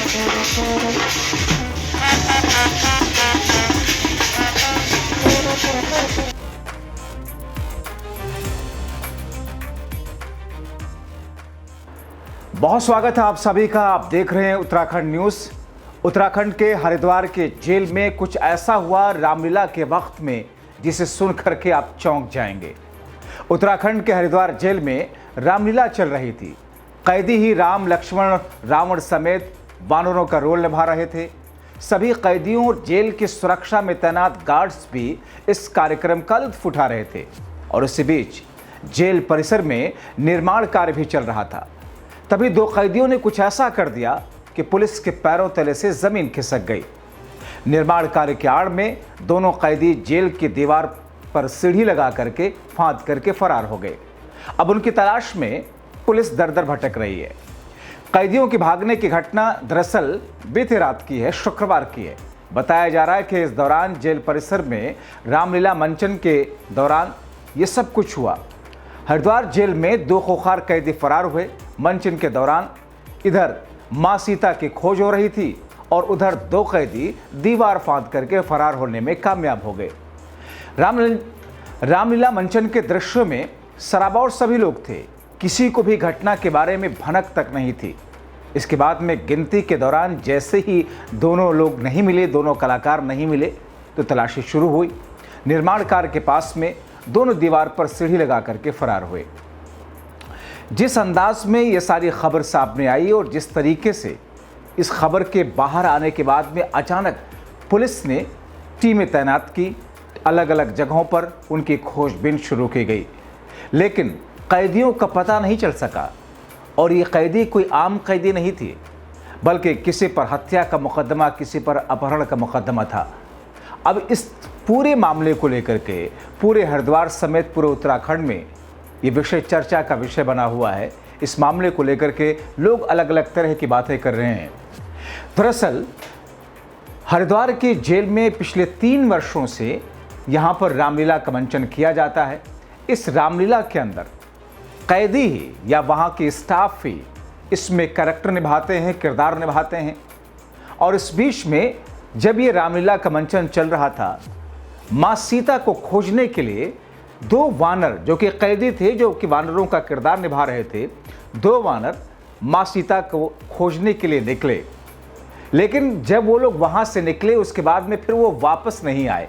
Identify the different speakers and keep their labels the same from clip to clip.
Speaker 1: बहुत स्वागत है आप सभी का। आप देख रहे हैं उत्तराखंड न्यूज़। उत्तराखंड के हरिद्वार के जेल में कुछ ऐसा हुआ रामलीला के वक्त में जिसे सुन करके आप चौंक जाएंगे। उत्तराखंड के हरिद्वार जेल में रामलीला चल रही थी। कैदी ही राम लक्ष्मण रावण समेत वानरों का रोल निभा रहे थे। सभी कैदियों और जेल की सुरक्षा में तैनात गार्ड्स भी इस कार्यक्रम का लुत्फ उठा रहे थे और इसी बीच जेल परिसर में निर्माण कार्य भी चल रहा था। तभी दो कैदियों ने कुछ ऐसा कर दिया कि पुलिस के पैरों तले से जमीन खिसक गई। निर्माण कार्य के आड़ में दोनों कैदी जेल की दीवार पर सीढ़ी लगा करके फांद करके फरार हो गए। अब उनकी तलाश में पुलिस दर दर भटक रही है। कैदियों की भागने की घटना दरअसल बीती रात की है, शुक्रवार की है। बताया जा रहा है कि इस दौरान जेल परिसर में रामलीला मंचन के दौरान ये सब कुछ हुआ। हरिद्वार जेल में दो खूंखार कैदी फरार हुए। मंचन के दौरान इधर मां सीता की खोज हो रही थी और उधर दो कैदी दीवार फांद करके फरार होने में कामयाब हो गए। रामलीला मंचन के दृश्यों में सराबोर सभी लोग थे। किसी को भी घटना के बारे में भनक तक नहीं थी। इसके बाद में गिनती के दौरान जैसे ही दोनों लोग नहीं मिले, दोनों कलाकार नहीं मिले, तो तलाशी शुरू हुई। निर्माण कार्य के पास में दोनों दीवार पर सीढ़ी लगा करके फरार हुए। जिस अंदाज में ये सारी खबर सामने आई और जिस तरीके से इस खबर के बाहर आने के बाद में अचानक पुलिस ने टीमें तैनात की, अलग अलग जगहों पर उनकी खोजबीन शुरू की गई, लेकिन कैदियों का पता नहीं चल सका। और ये कैदी कोई आम कैदी नहीं थी, बल्कि किसी पर हत्या का मुकदमा, किसी पर अपहरण का मुकदमा था। अब इस पूरे मामले को लेकर के पूरे हरिद्वार समेत पूरे उत्तराखंड में ये विषय चर्चा का विषय बना हुआ है। इस मामले को लेकर के लोग अलग अलग तरह की बातें कर रहे हैं। दरअसल हरिद्वार के जेल में पिछले 3 वर्षों से यहाँ पर रामलीला का मंचन किया जाता है। इस रामलीला के अंदर कैदी ही या वहाँ के स्टाफ ही इसमें कैरेक्टर निभाते हैं, किरदार निभाते हैं। और इस बीच में जब ये रामलीला का मंचन चल रहा था, माँ सीता को खोजने के लिए दो वानर जो कि कैदी थे, जो कि वानरों का किरदार निभा रहे थे, दो वानर माँ सीता को खोजने के लिए निकले। लेकिन जब वो लोग वहाँ से निकले उसके बाद में फिर वो वापस नहीं आए।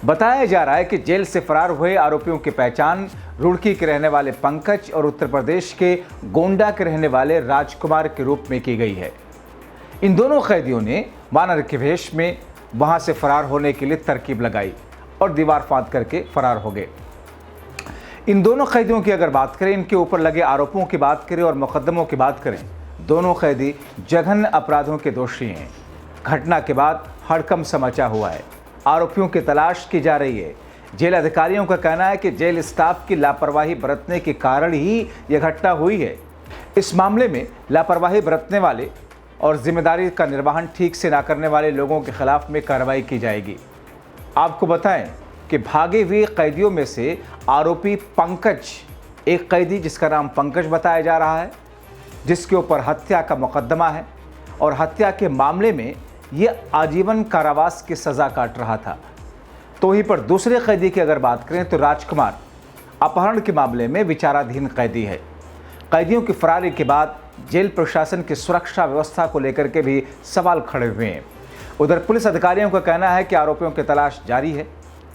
Speaker 1: बताया जा रहा है कि जेल से फरार हुए आरोपियों की पहचान रुड़की के रहने वाले पंकज और उत्तर प्रदेश के गोंडा के रहने वाले राजकुमार के रूप में की गई है। इन दोनों कैदियों ने वानर के वेश में वहाँ से फरार होने के लिए तरकीब लगाई और दीवार फांद करके फरार हो गए। इन दोनों कैदियों की अगर बात करें, इनके ऊपर लगे आरोपों की बात करें और मुकदमों की बात करें, दोनों कैदी जघन्य अपराधों के दोषी हैं। घटना के बाद हड़कंप मचा हुआ है। आरोपियों की तलाश की जा रही है। जेल अधिकारियों का कहना है कि जेल स्टाफ की लापरवाही बरतने के कारण ही यह घटना हुई है। इस मामले में लापरवाही बरतने वाले और जिम्मेदारी का निर्वहन ठीक से ना करने वाले लोगों के खिलाफ में कार्रवाई की जाएगी। आपको बताएं कि भागे हुए कैदियों में से आरोपी पंकज, एक कैदी जिसका नाम पंकज बताया जा रहा है, जिसके ऊपर हत्या का मुकदमा है और हत्या के मामले में ये आजीवन कारावास की सज़ा काट रहा था। तो वहीं पर दूसरे कैदी की अगर बात करें तो राजकुमार अपहरण के मामले में विचाराधीन कैदी है। कैदियों की फरारी के बाद जेल प्रशासन की सुरक्षा व्यवस्था को लेकर के भी सवाल खड़े हुए हैं। उधर पुलिस अधिकारियों का कहना है कि आरोपियों की तलाश जारी है।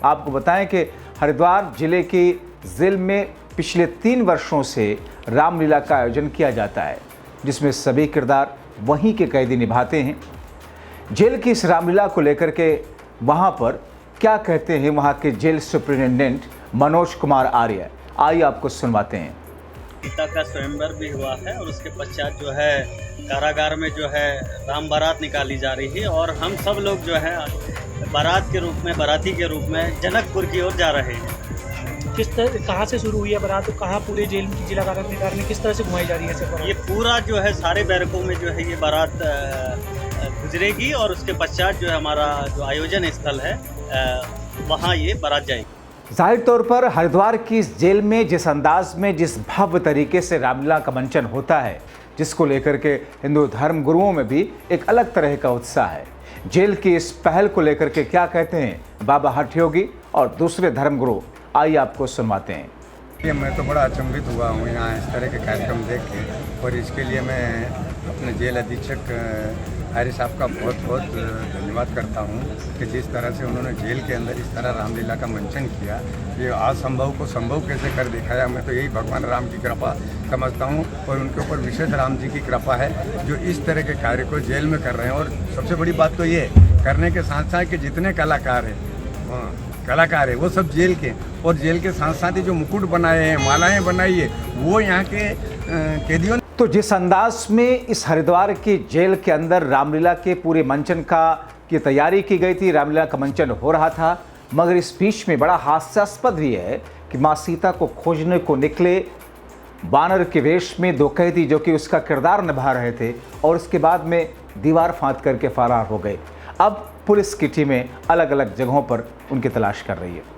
Speaker 1: आपको बताएं कि हरिद्वार जिले की जेल में पिछले 3 वर्षों से रामलीला का आयोजन किया जाता है, जिसमें सभी किरदार वहीं के कैदी निभाते हैं। जेल की इस रामलीला को लेकर के वहाँ पर क्या कहते हैं वहाँ के जेल सुप्रिंटेंडेंट मनोज कुमार आर्य, आइए आपको सुनवाते हैं।
Speaker 2: सीता का स्वयंवर भी हुआ है और उसके पश्चात जो है कारागार में जो है राम बारात निकाली जा रही है और हम सब लोग जो है बारात के रूप में, बाराती के रूप में जनकपुर की ओर जा रहे हैं।
Speaker 3: कहाँ से शुरू हुई है बारात, तो कहाँ पूरे जेल जिला कारागार में किस तरह से घुमाई जा रही है?
Speaker 2: ये पूरा जो है सारे बैरकों में जो है ये बारात गुजरेगी और उसके पश्चात जो है हमारा जो आयोजन स्थल है वहाँ ये बारात जाएगी।
Speaker 1: जाहिर तौर पर हरिद्वार की इस जेल में जिस अंदाज में, जिस भव्य तरीके से रामलीला का मंचन होता है, जिसको लेकर के हिंदू धर्म गुरुओं में भी एक अलग तरह का उत्साह है। जेल की इस पहल को लेकर के क्या कहते हैं बाबा हठ योगी और दूसरे धर्मगुरु, आइए आपको सुनवाते हैं।
Speaker 4: ये मैं तो बड़ा अचंभित हुआ हूँ यहाँ इस तरह के कार्यक्रम देख के, और इसके लिए मैं अपने जेल अधीक्षक आर्य साहब का बहुत बहुत धन्यवाद करता हूँ कि जिस तरह से उन्होंने जेल के अंदर इस तरह रामलीला का मंचन किया, ये असंभव को संभव कैसे कर दिखाया। मैं तो यही भगवान राम की कृपा समझता हूँ, और उनके ऊपर विशेष राम जी की कृपा है जो इस तरह के कार्य को जेल में कर रहे हैं। और सबसे बड़ी बात तो ये करने के साथ साथ कि जितने कलाकार हैं वो सब जेल के, और जेल के साथ साथ ही जो मुकुट बनाए हैं, मालाएं बनाई है, वो यहाँ के कैदियों।
Speaker 1: तो जिस अंदाज में इस हरिद्वार की जेल के अंदर रामलीला के पूरे मंचन की तैयारी की गई थी, रामलीला का मंचन हो रहा था, मगर इस बीच में बड़ा हास्यास्पद भी है कि माँ सीता को खोजने को निकले बानर के वेश में दो कैदी जो कि उसका किरदार निभा रहे थे, और उसके बाद में दीवार फांद करके फरार हो गए। अब पुलिस की टीमें अलग अलग जगहों पर उनकी तलाश कर रही है।